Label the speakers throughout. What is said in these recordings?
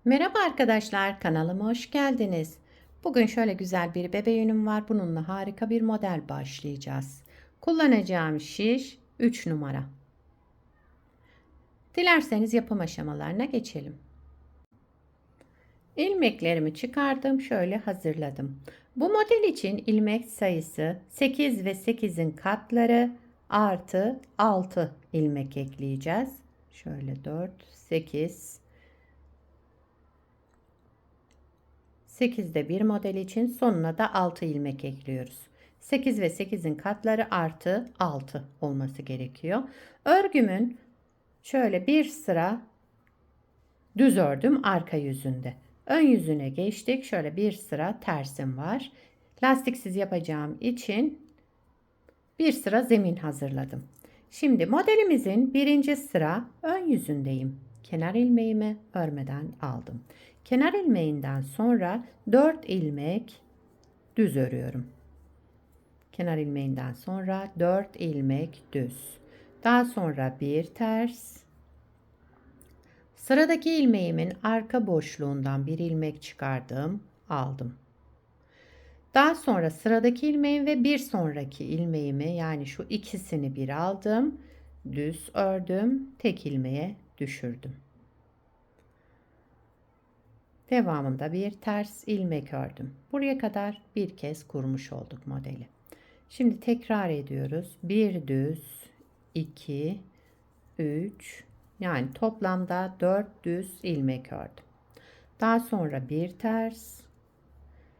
Speaker 1: Merhaba arkadaşlar, kanalıma hoş geldiniz. Bugün şöyle güzel bir bebe yünüm var. Bununla harika bir model başlayacağız. Kullanacağım şiş 3 numara. Dilerseniz yapım aşamalarına geçelim. İlmeklerimi çıkardım, şöyle hazırladım. Bu model için ilmek sayısı 8 ve 8'in katları artı 6 ilmek ekleyeceğiz. Şöyle 4, 8, 8'de bir model için sonuna da 6 ilmek ekliyoruz. 8 ve 8'in katları artı 6 olması gerekiyor. Örgümün şöyle bir sıra düz ördüm arka yüzünde. Ön yüzüne geçtik. Şöyle bir sıra tersim var. Lastiksiz yapacağım için bir sıra zemin hazırladım. Şimdi modelimizin birinci sıra ön yüzündeyim. Kenar ilmeğimi örmeden aldım. Kenar ilmeğinden sonra 4 ilmek düz örüyorum. Kenar ilmeğinden sonra 4 ilmek düz. Daha sonra bir ters. Sıradaki ilmeğimin arka boşluğundan bir ilmek çıkardım, aldım. Daha sonra sıradaki ilmeğim ve bir sonraki ilmeğimi, yani şu ikisini bir aldım. Düz ördüm, tek ilmeğe düşürdüm. Devamında bir ters ilmek ördüm. Buraya kadar bir kez kurmuş olduk modeli. Şimdi tekrar ediyoruz. Bir düz, 2, 3, yani toplamda 4 düz ilmek ördüm. Daha sonra bir ters,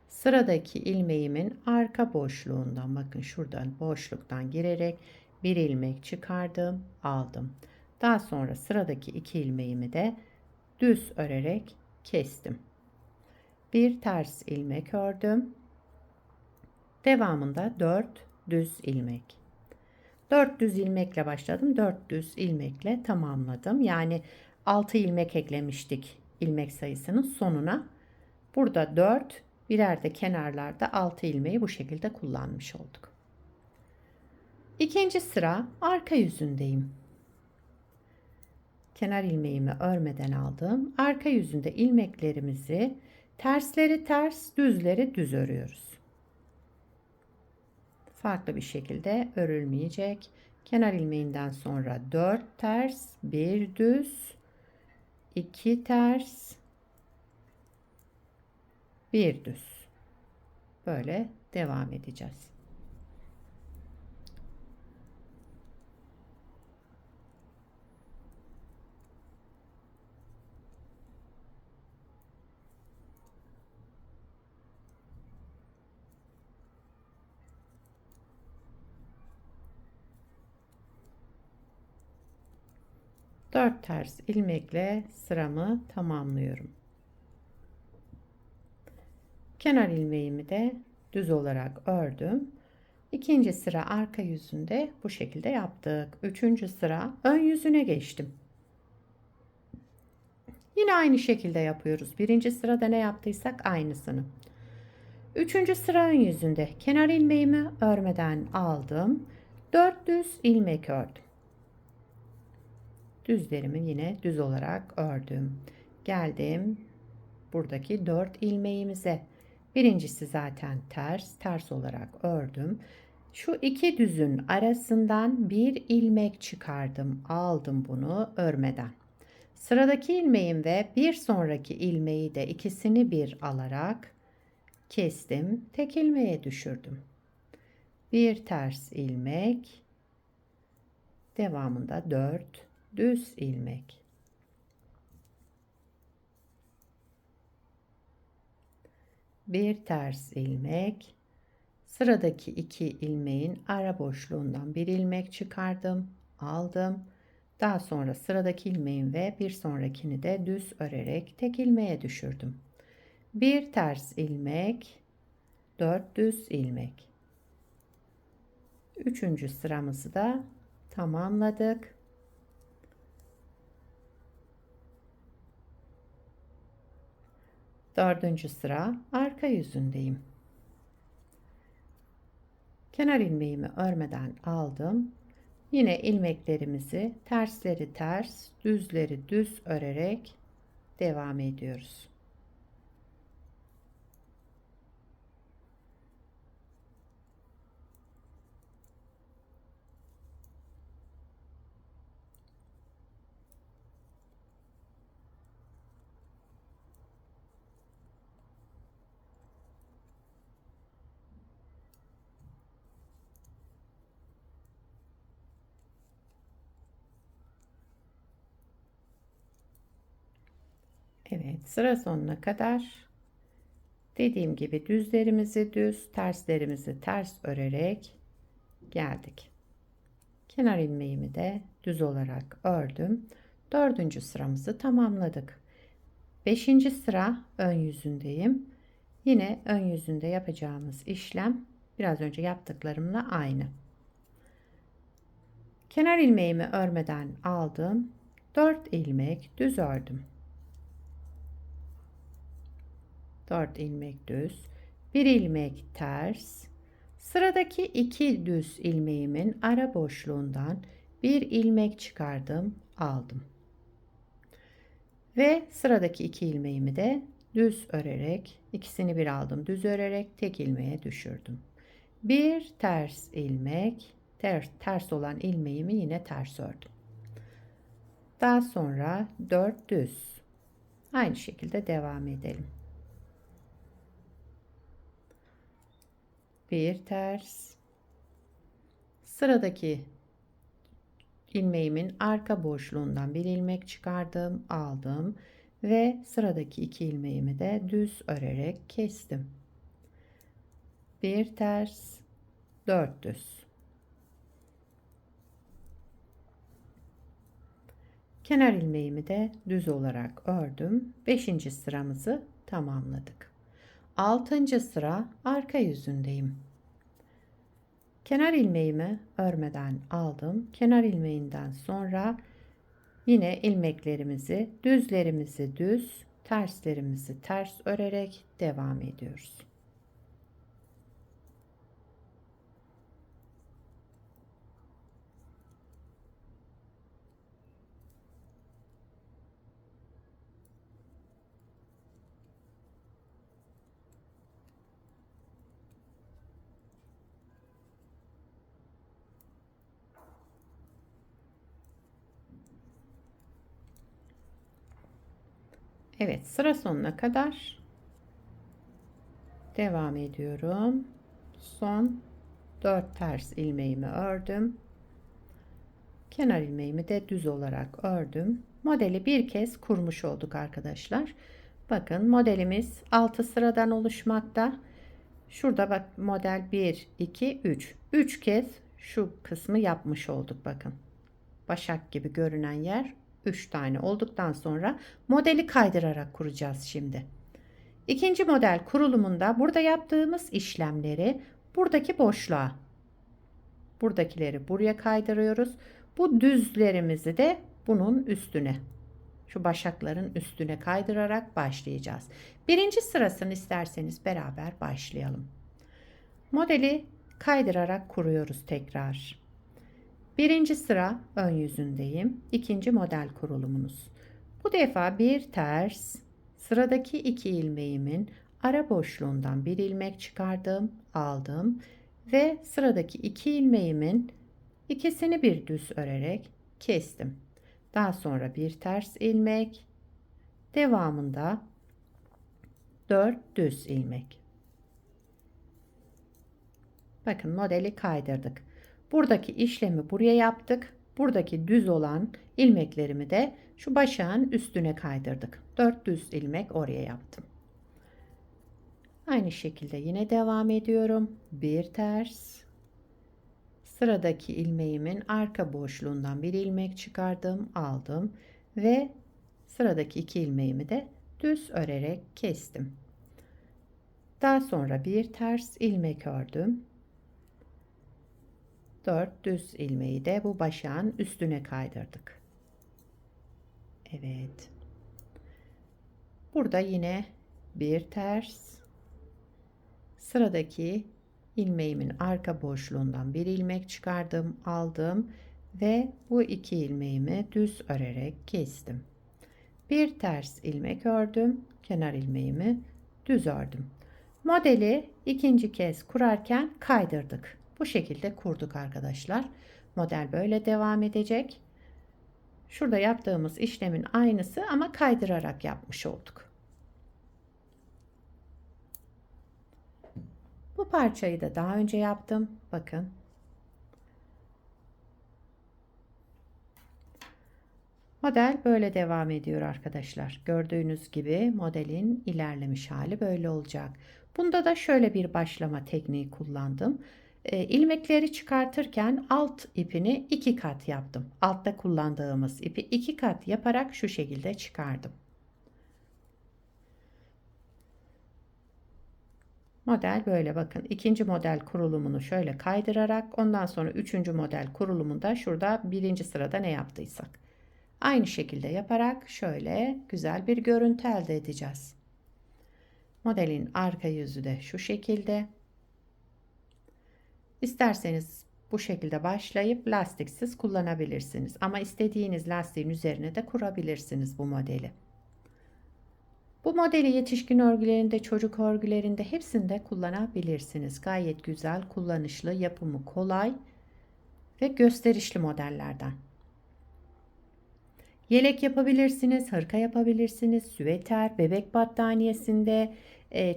Speaker 1: sıradaki ilmeğimin arka boşluğundan, bakın şuradan boşluktan girerek bir ilmek çıkardım, aldım. Daha sonra sıradaki iki ilmeğimi de düz örerek kestim. Bir ters ilmek ördüm. Devamında 4 düz ilmek. 4 düz ilmekle başladım. 4 düz ilmekle tamamladım. Yani 6 ilmek eklemiştik ilmek sayısının sonuna. Burada 4, birer de kenarlarda 6 ilmeği bu şekilde kullanmış olduk. İkinci sıra arka yüzündeyim. Kenar ilmeğimi örmeden aldım. Arka yüzünde ilmeklerimizi tersleri ters, düzleri düz örüyoruz. Farklı bir şekilde örülmeyecek. Kenar ilmeğinden sonra 4 ters, 1 düz, 2 ters, 1 düz. Böyle devam edeceğiz. Dört ters ilmekle sıramı tamamlıyorum. Kenar ilmeğimi de düz olarak ördüm. İkinci sıra arka yüzünde bu şekilde yaptık. Üçüncü sıra ön yüzüne geçtim. Yine aynı şekilde yapıyoruz. Birinci sırada ne yaptıysak aynısını. Üçüncü sıra ön yüzünde kenar ilmeğimi örmeden aldım. 4 düz ilmek ördüm. Düzlerimi yine düz olarak ördüm. Geldim buradaki 4 ilmeğimize. Birincisi zaten ters, ters olarak ördüm. Şu iki düzün arasından bir ilmek çıkardım, aldım bunu örmeden. Sıradaki ilmeğim ve bir sonraki ilmeği de ikisini bir alarak kestim, tek ilmeğe düşürdüm. Bir ters ilmek, devamında 4 düz ilmek. Bir ters ilmek, sıradaki iki ilmeğin ara boşluğundan bir ilmek çıkardım, aldım. Daha sonra sıradaki ilmeğin ve bir sonrakini de düz örerek tek ilmeğe düşürdüm. Bir ters ilmek, 4 düz ilmek. Üçüncü sıramızı da tamamladık. Dördüncü sıra arka yüzündeyim. Kenar ilmeğimi örmeden aldım. Yine ilmeklerimizi tersleri ters, düzleri düz örerek devam ediyoruz. Evet, sıra sonuna kadar dediğim gibi düzlerimizi düz, terslerimizi ters örerek geldik. Kenar ilmeğimi de düz olarak ördüm. Dördüncü sıramızı tamamladık. Beşinci sıra ön yüzündeyim. Yine ön yüzünde yapacağımız işlem biraz önce yaptıklarımla aynı. Kenar ilmeğimi örmeden aldım. 4 ilmek düz ördüm. 4 ilmek düz, 1 ilmek ters. Sıradaki 2 düz ilmeğimin ara boşluğundan 1 ilmek çıkardım, aldım. Ve sıradaki 2 ilmeğimi de düz örerek, ikisini bir aldım, düz örerek tek ilmeğe düşürdüm. Bir ters ilmek, ters olan ilmeğimi yine ters ördüm. Daha sonra 4 düz. Aynı şekilde devam edelim. Bir ters, sıradaki ilmeğimin arka boşluğundan bir ilmek çıkardım, aldım ve sıradaki 2 ilmeğimi de düz örerek kestim. Bir ters, 4 düz. Kenar ilmeğimi de düz olarak ördüm. 5. sıramızı tamamladık. 6. sıra arka yüzündeyim. Kenar ilmeğimi örmeden aldım. Kenar ilmeğinden sonra yine ilmeklerimizi, düzlerimizi düz, terslerimizi ters örerek devam ediyoruz. Evet, sıra sonuna kadar devam ediyorum. Son 4 ters ilmeğimi ördüm. Kenar ilmeğimi de düz olarak ördüm. Modeli bir kez kurmuş olduk arkadaşlar. Bakın modelimiz 6 sıradan oluşmakta. Şurada bak model 1, 2, 3. 3 kez şu kısmı yapmış olduk bakın. Başak gibi görünen yer 3 tane olduktan sonra modeli kaydırarak kuracağız şimdi. İkinci model kurulumunda burada yaptığımız işlemleri buradaki boşluğa, buradakileri buraya kaydırıyoruz. Bu düzlerimizi de bunun üstüne, şu başakların üstüne kaydırarak başlayacağız. Birinci sırasını isterseniz beraber başlayalım. Modeli kaydırarak kuruyoruz tekrar. Birinci sıra ön yüzündeyim. İkinci model kurulumunuz. Bu defa bir ters, sıradaki 2 ilmeğimin ara boşluğundan bir ilmek çıkardım, aldım ve sıradaki 2 ilmeğimin ikisini bir düz örerek kestim. Daha sonra bir ters ilmek, devamında 4 düz ilmek. Bakın modeli kaydırdık. Buradaki işlemi buraya yaptık. Buradaki düz olan ilmeklerimi de şu başağın üstüne kaydırdık. 4 düz ilmek oraya yaptım. Aynı şekilde yine devam ediyorum. Bir ters. Sıradaki ilmeğimin arka boşluğundan bir ilmek çıkardım, aldım ve sıradaki 2 ilmeğimi de düz örerek kestim. Daha sonra bir ters ilmek ördüm. 4 düz ilmeği de bu başağın üstüne kaydırdık. Evet. Burada yine bir ters, sıradaki ilmeğimin arka boşluğundan bir ilmek çıkardım, aldım ve bu 2 ilmeğimi düz örerek kestim. Bir ters ilmek ördüm. Kenar ilmeğimi düz ördüm. Modeli ikinci kez kurarken kaydırdık. Bu şekilde kurduk arkadaşlar. Model böyle devam edecek. Şurada yaptığımız işlemin aynısı ama kaydırarak yapmış olduk. Bu parçayı da daha önce yaptım. Bakın. Model böyle devam ediyor arkadaşlar. Gördüğünüz gibi modelin ilerlemiş hali böyle olacak. Bunda da şöyle bir başlama tekniği kullandım. İlmekleri çıkartırken alt ipini 2 kat yaptım. Altta kullandığımız ipi 2 kat yaparak şu şekilde çıkardım. Model böyle bakın. İkinci model kurulumunu şöyle kaydırarak ondan sonra üçüncü model kurulumunda şurada birinci sırada ne yaptıysak. Aynı şekilde yaparak şöyle güzel bir görüntü elde edeceğiz. Modelin arka yüzü de şu şekilde. İsterseniz bu şekilde başlayıp lastiksiz kullanabilirsiniz. Ama istediğiniz lastiğin üzerine de kurabilirsiniz bu modeli. Bu modeli yetişkin örgülerinde, çocuk örgülerinde hepsinde kullanabilirsiniz. Gayet güzel, kullanışlı, yapımı kolay ve gösterişli modellerden. Yelek yapabilirsiniz, hırka yapabilirsiniz, süveter, bebek battaniyesinde,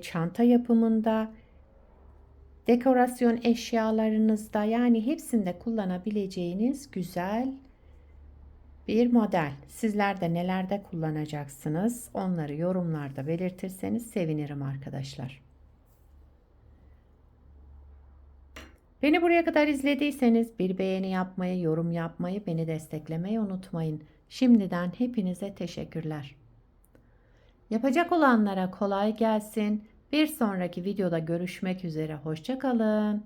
Speaker 1: çanta yapımında, dekorasyon eşyalarınızda, yani hepsinde kullanabileceğiniz güzel bir model. Sizler de nelerde kullanacaksınız? Onları yorumlarda belirtirseniz sevinirim arkadaşlar. Beni buraya kadar izlediyseniz bir beğeni yapmayı, yorum yapmayı, beni desteklemeyi unutmayın. Şimdiden hepinize teşekkürler. Yapacak olanlara kolay gelsin. Bir sonraki videoda görüşmek üzere. Hoşça kalın.